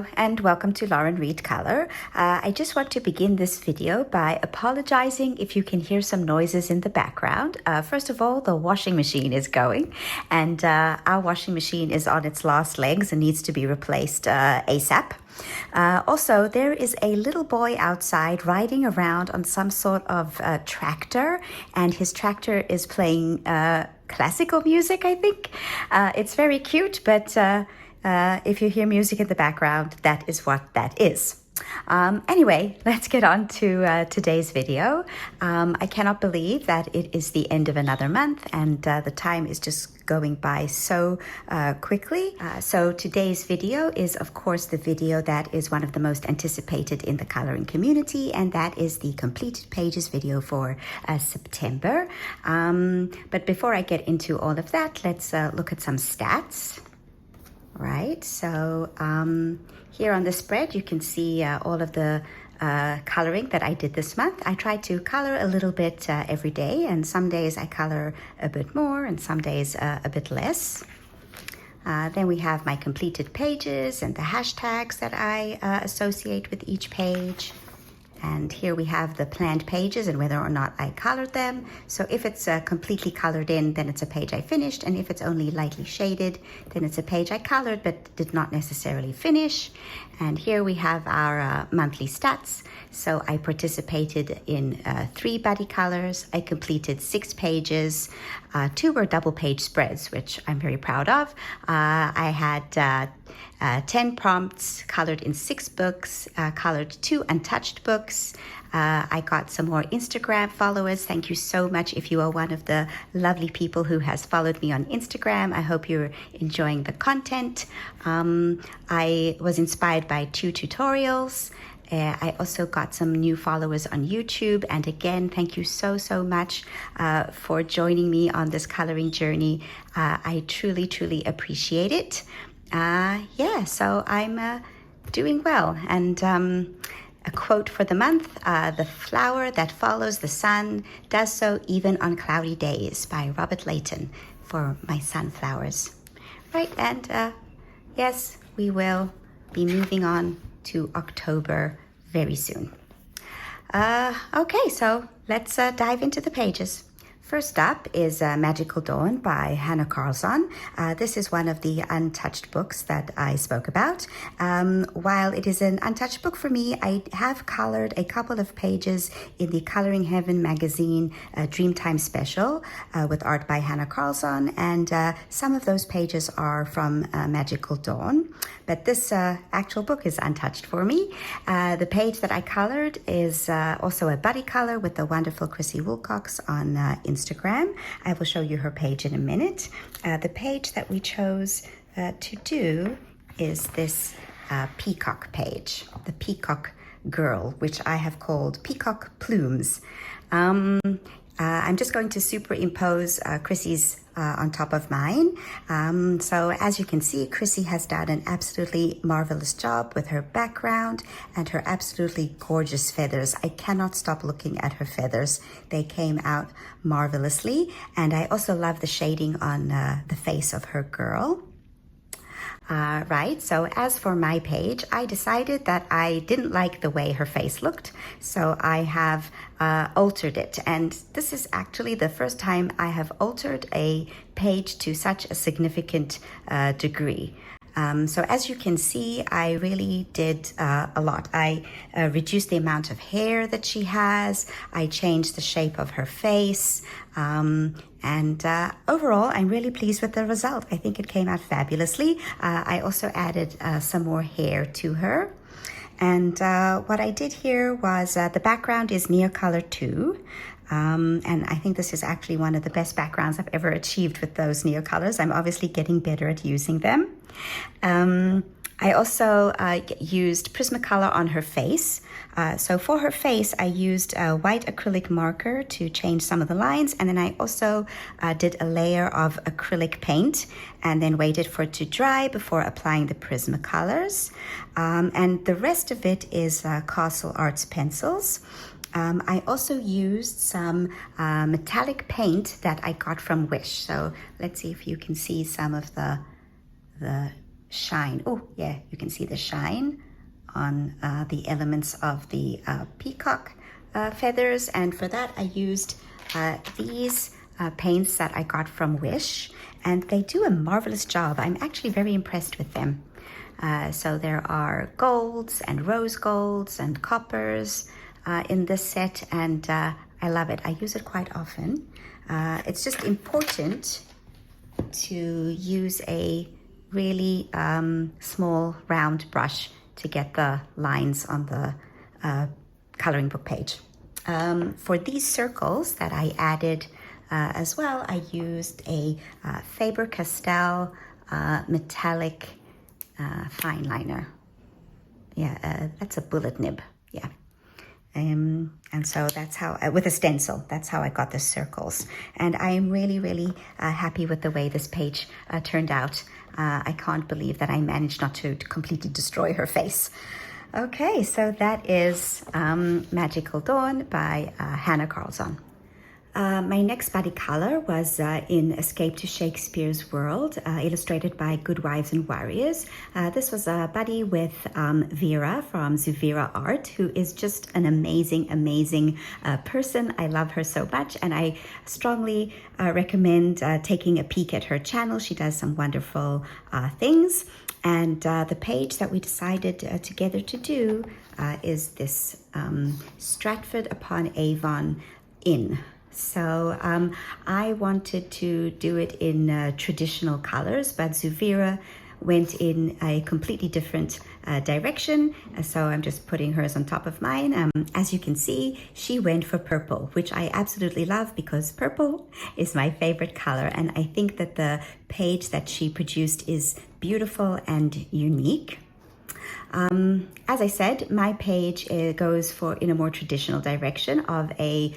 Hello and welcome to Lauren Reed Color. I just want to begin this video by apologizing if you can hear some noises in the background. First of all, the washing machine is going and our washing machine is on its last legs and needs to be replaced ASAP. Also, there is a little boy outside riding around on some sort of tractor, and his tractor is playing classical music, I think. It's very cute, but if you hear music in the background, that is what that is. Anyway, let's get on to today's video. I cannot believe that it is the end of another month and the time is just going by so quickly. So today's video is, of course, the video that is one of the most anticipated in the coloring community, and that is the completed pages video for September. But before I get into all of that, let's look at some stats. Right, so here on the spread you can see all of the coloring that I did this month. I try to color a little bit every day, and some days I color a bit more and some days a bit less. Then we have my completed pages and the hashtags that I associate with each page. And here we have the planned pages and whether or not I colored them. So if it's completely colored in, then it's a page I finished. And if it's only lightly shaded, then it's a page I colored but did not necessarily finish. And here we have our monthly stats. So I participated in 3 buddy colors. I completed 6 pages. 2 were double page spreads, which I'm very proud of. I had 10 prompts, colored in 6 books, colored 2 untouched books. I got some more Instagram followers. Thank you so much if you are one of the lovely people who has followed me on Instagram. I hope you're enjoying the content. I was inspired by 2 tutorials. I also got some new followers on YouTube. And again, thank you so much for joining me on this coloring journey. I truly appreciate it. Yeah, so I'm doing well. And a quote for the month, "The flower that follows the sun does so even on cloudy days," by Robert Layton, for my sunflowers. Right, and yes, we will be moving on to October very soon. Okay, so let's dive into the pages. First up is Magical Dawn by Hannah Carlson. This is one of the untouched books that I spoke about. While it is an untouched book for me, I have colored a couple of pages in the Coloring Heaven magazine Dreamtime special with art by Hannah Carlson, and some of those pages are from Magical Dawn. But this actual book is untouched for me. The page that I colored is also a buddy color with the wonderful Chrissy Wilcox on Instagram. I will show you her page in a minute. The page that we chose to do is this peacock page, the peacock girl, which I have called Peacock Plumes. I'm just going to superimpose Chrissy's on top of mine. So as you can see, Chrissy has done an absolutely marvelous job with her background and her absolutely gorgeous feathers. I cannot stop looking at her feathers. They came out marvelously. And I also love the shading on the face of her girl. Right, so as for my page, I decided that I didn't like the way her face looked, so I have altered it. And this is actually the first time I have altered a page to such a significant degree. So as you can see, I really did a lot. I reduced the amount of hair that she has. I changed the shape of her face. And overall, I'm really pleased with the result. I think it came out fabulously. I also added some more hair to her. And what I did here was the background is near color 2. And I think this is actually one of the best backgrounds I've ever achieved with those near colors. I'm obviously getting better at using them. I also used Prismacolor on her face. So for her face, I used a white acrylic marker to change some of the lines. And then I also did a layer of acrylic paint and then waited for it to dry before applying the Prismacolors. And the rest of it is Castle Arts pencils. I also used some metallic paint that I got from Wish. So let's see if you can see some of the shine. Oh yeah, you can see the shine on the elements of the peacock feathers. And for that I used these paints that I got from Wish, and they do a marvelous job. I'm actually very impressed with them. So there are golds and rose golds and coppers in this set, and I love it. I use it quite often. It's just important to use a really small round brush to get the lines on the coloring book page. For these circles that I added as well, I used a Faber-Castell metallic fine liner. Yeah, that's a bullet nib. Yeah. And so that's how, with a stencil, that's how I got the circles. And I am really happy with the way this page turned out. I can't believe that I managed not to completely destroy her face. Okay, so that is Magical Dawn by Hannah Carlson. My next buddy color was in Escape to Shakespeare's World, illustrated by Good Wives and Warriors. This was a buddy with Vera from Vera Art, who is just an amazing person. I love her so much, and I strongly recommend taking a peek at her channel. She does some wonderful things. And the page that we decided together to do is this Stratford-upon-Avon Inn. So I wanted to do it in traditional colors, but Vera went in a completely different direction. So I'm just putting hers on top of mine. As you can see, she went for purple, which I absolutely love because purple is my favorite color. And I think that the page that she produced is beautiful and unique. As I said, my page goes in a more traditional direction of a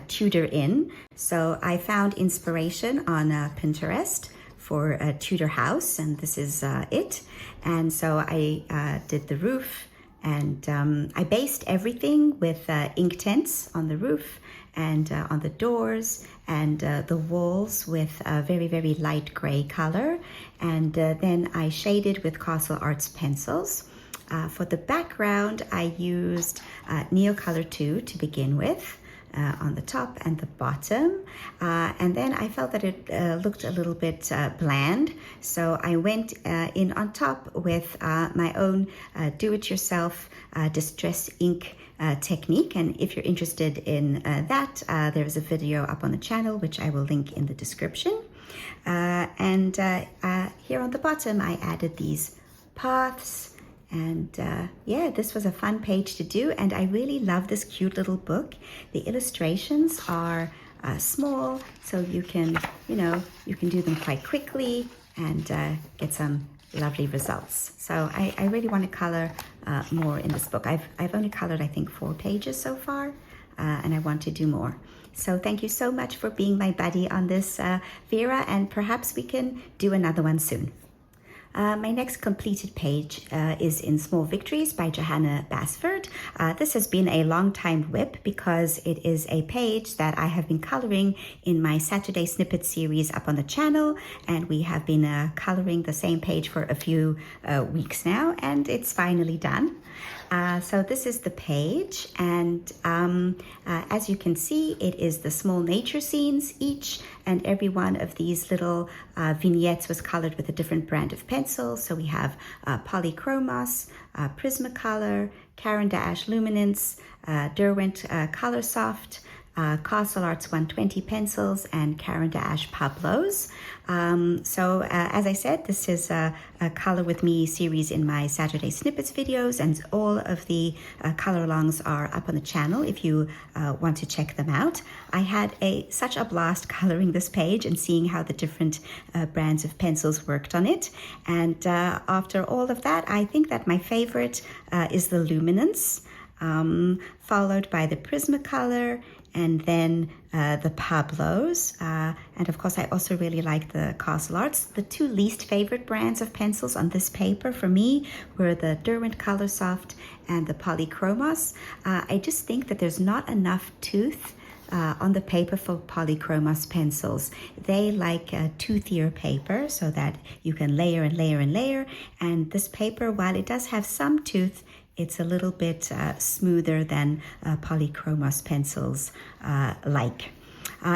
Tudor inn. So I found inspiration on Pinterest for a Tudor house, and this is it. And so I did the roof, and I based everything with ink tints on the roof and on the doors, and the walls with a very light gray color. And then I shaded with Castle Arts pencils. For the background, I used Neocolor 2 to begin with on the top and the bottom. And then I felt that it looked a little bit bland. So I went in on top with my own do-it-yourself distress ink technique. And if you're interested in that, there's a video up on the channel, which I will link in the description. And here on the bottom, I added these paths. And yeah, this was a fun page to do, and I really love this cute little book. The illustrations are small, so you can do them quite quickly and get some lovely results. So I really want to color more in this book. I've only colored, I think, 4 pages so far, and I want to do more. So thank you so much for being my buddy on this, Vera, and perhaps we can do another one soon. My next completed page is in Small Victories by Johanna Basford. This has been a long time whip because it is a page that I have been coloring in my Saturday Snippet series up on the channel, and we have been coloring the same page for a few weeks now, and it's finally done. So this is the page, and as you can see, it is the small nature scenes. Each and every one of these little vignettes was colored with a different brand of pencil. So we have Polychromos, Prismacolor, Caran d'Ache Luminance, Derwent Colorsoft, Castle Arts 120 pencils, and Caran d'Ache Pablos. So as I said, this is a Color With Me series in my Saturday Snippets videos, and all of the color alongs are up on the channel if you want to check them out. I had such a blast coloring this page and seeing how the different brands of pencils worked on it. And after all of that, I think that my favorite is the Luminance, followed by the Prismacolor, and then the Pablos. And of course, I also really like the Castle Arts. The 2 least favorite brands of pencils on this paper for me were the Derwent Colorsoft and the Polychromos. I just think that there's not enough tooth on the paper for polychromos pencils. They like a toothier paper so that you can layer and layer and layer. And this paper, while it does have some tooth, it's a little bit smoother than polychromos pencils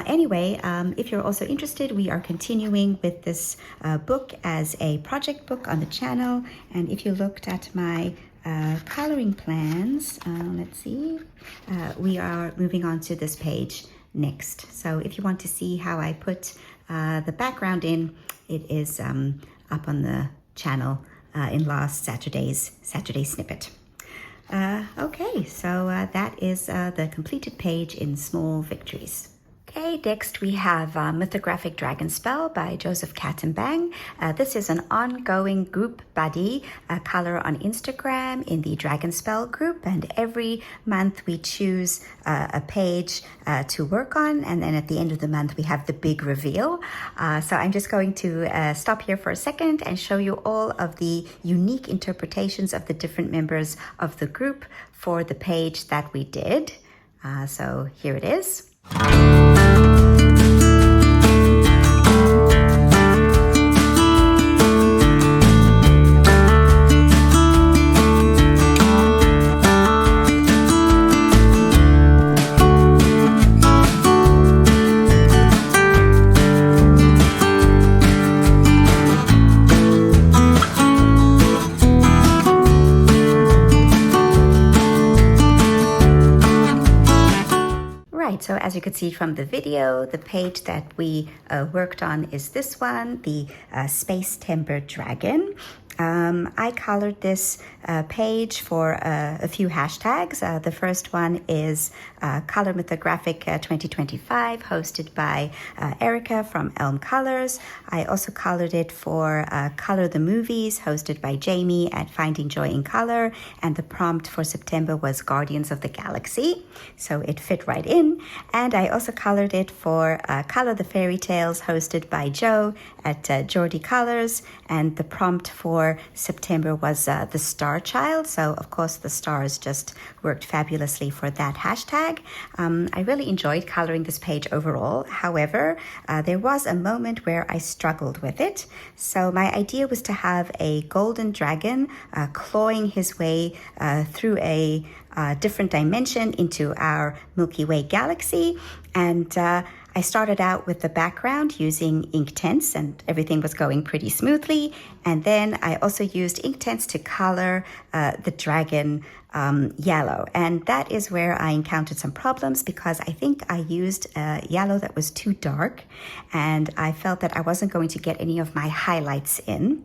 Anyway, if you're also interested, we are continuing with this book as a project book on the channel. And if you looked at my coloring plans, let's see, we are moving on to this page next. So if you want to see how I put the background in, it is up on the channel in last Saturday's Saturday snippet. Okay, so that is the completed page in Small Victories. Okay, next we have Mythographic Dragon Spell by Joseph Kattenbang. This is an ongoing group buddy color on Instagram in the Dragon Spell group, and every month we choose a page to work on, and then at the end of the month we have the big reveal. So I'm just going to stop here for a second and show you all of the unique interpretations of the different members of the group for the page that we did. So here it is. So as you could see from the video, the page that we worked on is this one, the Space Timber Dragon. I colored this page for a few hashtags. The first one is Color Mythographic 2025, hosted by Erica from Elm Colors. I also colored it for Color the Movies, hosted by Jamie at Finding Joy in Color. And the prompt for September was Guardians of the Galaxy. So it fit right in. And I also colored it for Color the Fairy Tales, hosted by Joe at Geordie Colors. And the prompt for September was the Star Child. So of course the stars just worked fabulously for that hashtag. I really enjoyed coloring this page overall. However, there was a moment where I struggled with it. So my idea was to have a golden dragon clawing his way through a different dimension into our Milky Way galaxy. And I started out with the background using Inktense, and everything was going pretty smoothly. And then I also used Inktense to color the dragon yellow. And that is where I encountered some problems, because I think I used yellow that was too dark, and I felt that I wasn't going to get any of my highlights in.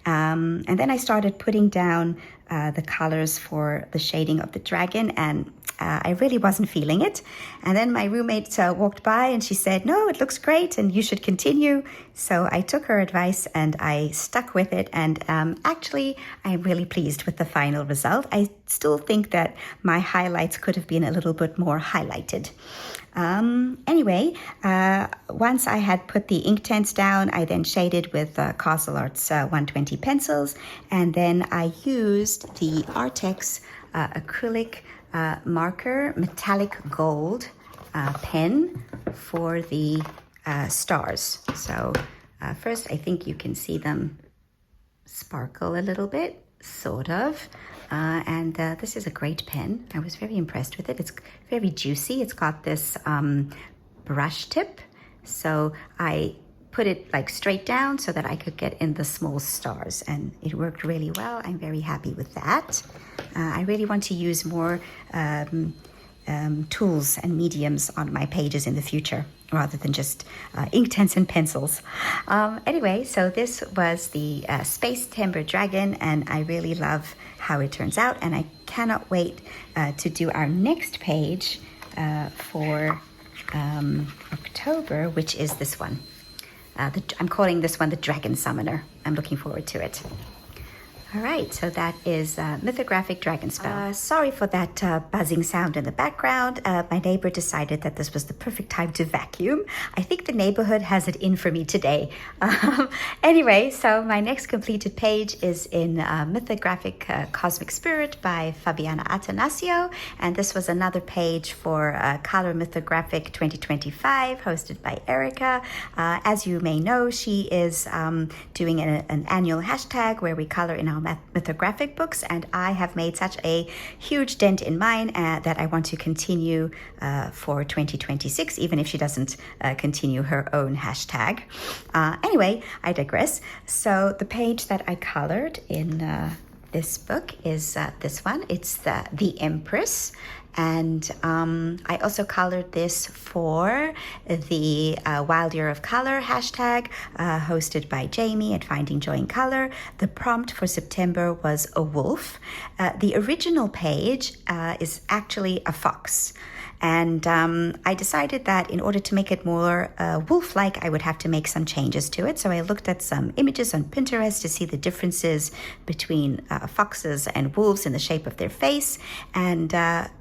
And then I started putting down the colors for the shading of the dragon, and I really wasn't feeling it. And then my roommate walked by and she said, "No, it looks great and you should continue." So I took her advice and I stuck with it. And actually, I'm really pleased with the final result. I still think that my highlights could have been a little bit more highlighted. Anyway, once I had put the Inktense down, I then shaded with Castle Arts 120 pencils. And then I used the Artex acrylic marker metallic gold pen for the stars. So first, I think you can see them sparkle a little bit, sort of. And this is a great pen. I was very impressed with it. It's very juicy. It's got this brush tip. So I put it like straight down so that I could get in the small stars, and it worked really well. I'm very happy with that. I really want to use more tools and mediums on my pages in the future, rather than just Inktense and pencils. Anyway, so this was the Space Timber Dragon, and I really love how it turns out, and I cannot wait to do our next page for October, which is this one. I'm calling this one the Dragon Summoner. I'm looking forward to it. All right, so that is Mythographic Dragon Spell. Sorry for that buzzing sound in the background. My neighbor decided that this was the perfect time to vacuum. I think the neighborhood has it in for me today. Anyway, so my next completed page is in Mythographic Cosmic Spirit by Fabiana Atanasio. And this was another page for Color Mythographic 2025, hosted by Erica. As you may know, she is doing an annual hashtag where we color in our mythographic books, and I have made such a huge dent in mine that I want to continue for 2026, even if she doesn't continue her own hashtag. Anyway, I digress. So the page that I colored in this book is this one. It's the Empress. And I also colored this for the Wild Year of Color hashtag hosted by Jamie at Finding Joy in Color. The prompt for September was a wolf. The original page is actually a fox. And I decided that in order to make it more wolf-like, I would have to make some changes to it. So I looked at some images on Pinterest to see the differences between foxes and wolves in the shape of their face. And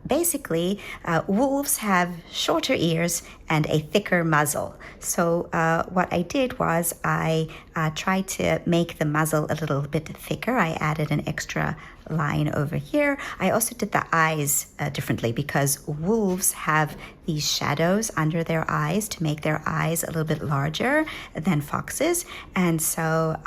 basically, wolves have shorter ears and a thicker muzzle. So what I did was I tried to make the muzzle a little bit thicker. I added an extra line over here. I also did the eyes differently because wolves have these shadows under their eyes to make their eyes a little bit larger than foxes. And so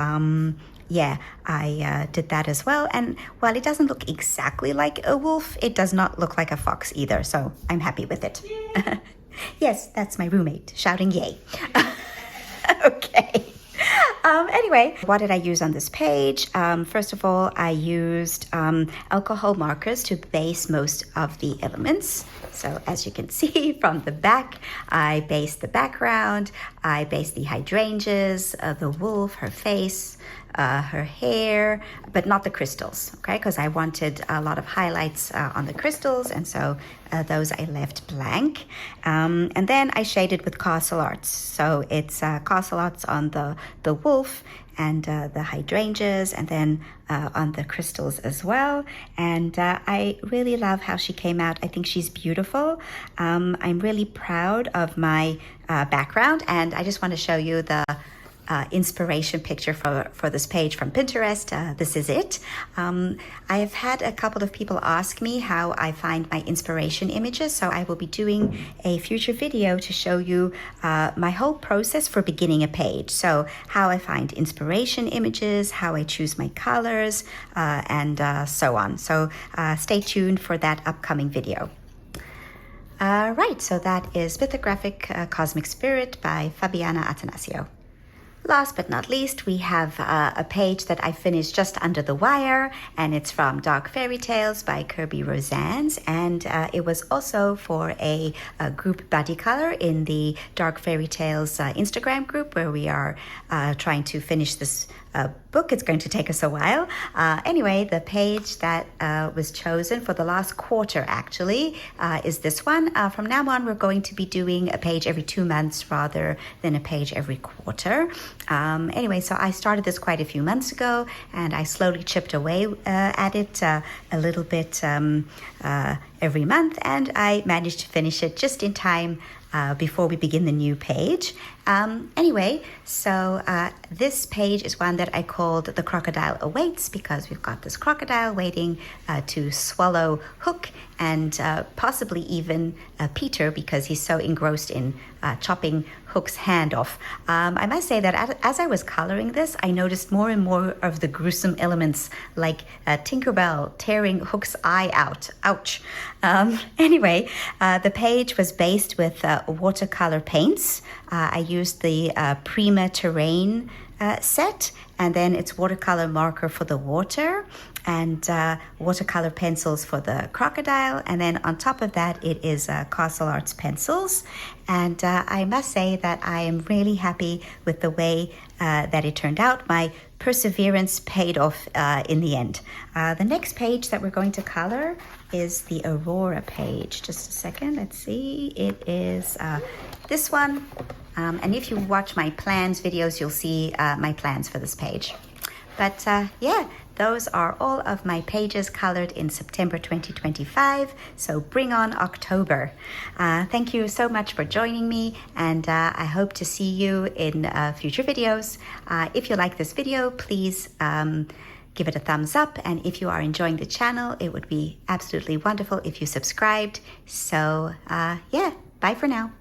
yeah, I did that as well. And while it doesn't look exactly like a wolf, it does not look like a fox either. So I'm happy with it. Yes, that's my roommate shouting yay. Okay. Anyway, what did I use on this page? First of all, I used alcohol markers to base most of the elements. So as you can see from the back, I based the background, I based the hydrangeas, the wolf, her face, her hair, but not the crystals, okay? Because I wanted a lot of highlights on the crystals, and so those I left blank. And then I shaded with Castle Arts. So it's Castle Arts on the wolf and the hydrangeas, and then on the crystals as well. And I really love how she came out. I think she's beautiful. I'm really proud of my background, and I just want to show you the inspiration picture for this page from Pinterest. This is it. I've had a couple of people ask me how I find my inspiration images, so I will be doing a future video to show you my whole process for beginning a page. So how I find inspiration images, how I choose my colors, and so on. So stay tuned for that upcoming video. Right, so that is Mythographic Cosmic Spirit by Fabiana Atanasio. Last but not least, we have a page that I finished just under the wire, and it's from Dark Fairy Tales by Kirby Rosannes, and it was also for a group buddy color in the Dark Fairy Tales Instagram group, where we are trying to finish this book. It's going to take us a while. Anyway, the page that was chosen for the last quarter actually is this one. From now on, we're going to be doing a page every 2 months rather than a page every quarter. Anyway, so I started this quite a few months ago, and I slowly chipped away at it a little bit every month, and I managed to finish it just in time before we begin the new page. Anyway, so this page is one that I called The Crocodile Awaits, because we've got this crocodile waiting to swallow Hook and possibly even Peter, because he's so engrossed in chopping Hook's hand off. I must say that as I was coloring this, I noticed more and more of the gruesome elements, like Tinkerbell tearing Hook's eye out. Ouch. Anyway, the page was based with watercolor paints. I used the Prima Terrain set, and then it's watercolor marker for the water, and watercolor pencils for the crocodile, and then on top of that it is Castle Arts pencils. And I must say that I am really happy with the way that it turned out. My perseverance paid off in the end. The next page that we're going to color is the Aurora page. Just a second, let's see. It is this one. And if you watch my plans videos, you'll see my plans for this page. But yeah, those are all of my pages colored in September 2025. So bring on October. Thank you so much for joining me, and I hope to see you in future videos. If you like this video, please give it a thumbs up, and if you are enjoying the channel, it would be absolutely wonderful if you subscribed. So yeah, bye for now.